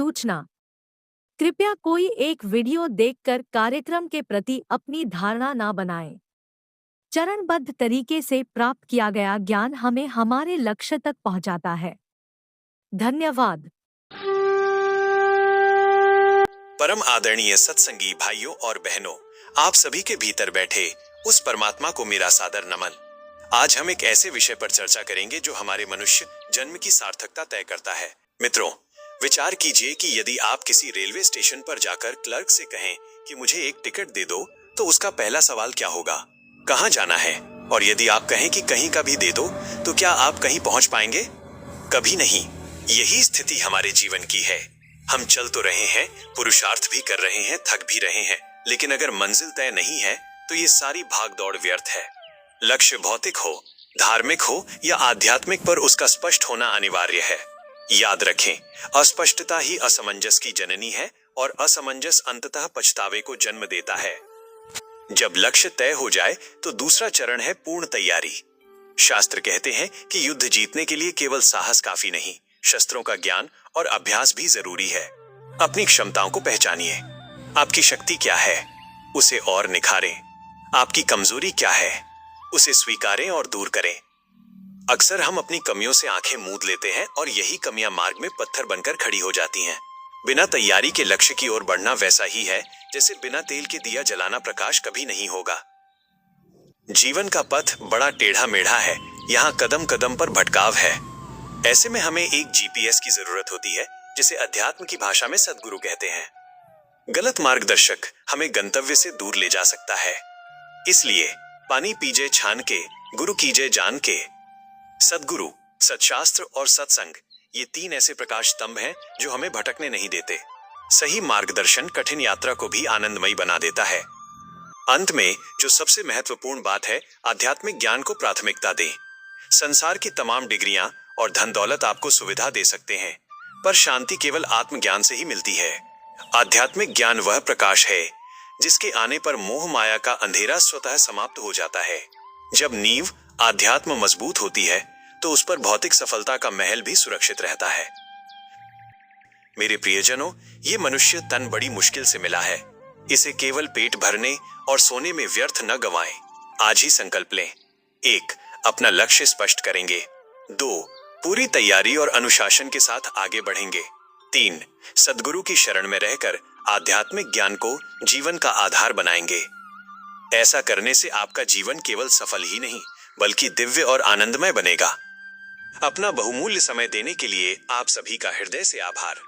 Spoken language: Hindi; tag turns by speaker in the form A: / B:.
A: सूचना। कृपया कोई एक वीडियो देखकर कार्यक्रम के प्रति अपनी धारणा न बनाएं। चरणबद्ध तरीके से प्राप्त किया गया ज्ञान हमें हमारे लक्ष्य तक पहुंचाता है। धन्यवाद।
B: परम आदरणीय सत्संगी भाइयों और बहनों, आप सभी के भीतर बैठे उस परमात्मा को मेरा सादर नमन। आज हम एक ऐसे विषय पर चर्चा करेंगे जो हमारे मनुष्य जन्म की सार्थकता तय करता है। मित्रों, विचार कीजिए कि यदि आप किसी रेलवे स्टेशन पर जाकर क्लर्क से कहें कि मुझे एक टिकट दे दो, तो उसका पहला सवाल क्या होगा? कहाँ जाना है? और यदि आप कहें कि कहीं का भी दे दो, तो क्या आप कहीं पहुंच पाएंगे? कभी नहीं। यही स्थिति हमारे जीवन की है। हम चल तो रहे हैं, पुरुषार्थ भी कर रहे हैं, थक भी रहे हैं, लेकिन अगर मंजिल तय नहीं है तो ये सारी भाग दौड़ व्यर्थ है। लक्ष्य भौतिक हो, धार्मिक हो या आध्यात्मिक, पर उसका स्पष्ट होना अनिवार्य है। याद रखें, अस्पष्टता ही असमंजस की जननी है और असमंजस अंततः पछतावे को जन्म देता है। जब लक्ष्य तय हो जाए तो दूसरा चरण है पूर्ण तैयारी। शास्त्र कहते हैं कि युद्ध जीतने के लिए केवल साहस काफी नहीं, शस्त्रों का ज्ञान और अभ्यास भी जरूरी है। अपनी क्षमताओं को पहचानिए। आपकी शक्ति क्या है, उसे और निखारें। आपकी कमजोरी क्या है, उसे स्वीकारें और दूर करें। अक्सर हम अपनी कमियों से आंखें मूंद लेते हैं और यही कमियां मार्ग में पत्थर बनकर खड़ी हो जाती हैं। बिना तैयारी के लक्ष्य की ओर बढ़ना वैसा ही है जैसे बिना तेल के दिया जलाना प्रकाश कभी नहीं होगा। जीवन का पथ बड़ा टेढ़ा मेढ़ा है, यहाँ कदम कदम पर भटकाव है। ऐसे में हमें एक जीपीएस की जरूरत होती है, जिसे अध्यात्म की भाषा में सद्गुरु कहते हैं। गलत मार्गदर्शक हमें गंतव्य से दूर ले जा सकता है। इसलिए पानी पीजे छान के, गुरु कीजे जान के। सद्गुरु, सत्शास्त्र और सत्संग, ये तीन ऐसे प्रकाश स्तंभ हैं जो हमें भटकने नहीं देते। सही मार्गदर्शन कठिन यात्रा को भी आनंदमयी बना देता है। अंत में जो सबसे महत्वपूर्ण बात है, आध्यात्मिक ज्ञान को प्राथमिकता दें। संसार की तमाम डिग्रियां और धन दौलत आपको सुविधा दे सकते हैं, पर शांति केवल आत्मज्ञान से ही मिलती है। आध्यात्मिक ज्ञान वह प्रकाश है जिसके आने पर मोह माया का अंधेरा स्वतः समाप्त हो जाता है। जब नींव आध्यात्म मजबूत होती है तो उस पर भौतिक सफलता का महल भी सुरक्षित रहता है। मेरे प्रियजनों, ये मनुष्य तन बड़ी मुश्किल से मिला है। इसे केवल पेट भरने और सोने में व्यर्थ न गंवाएं। आज ही संकल्प लें। 1. अपना लक्ष्य स्पष्ट करेंगे। 2. पूरी तैयारी और अनुशासन के साथ आगे बढ़ेंगे। 3. सद्गुरु की शरण में रहकर आध्यात्मिक ज्ञान को जीवन का आधार बनाएंगे। ऐसा करने से आपका जीवन केवल सफल ही नहीं, बल्कि दिव्य और आनंदमय बनेगा। अपना बहुमूल्य समय देने के लिए आप सभी का हृदय से आभार।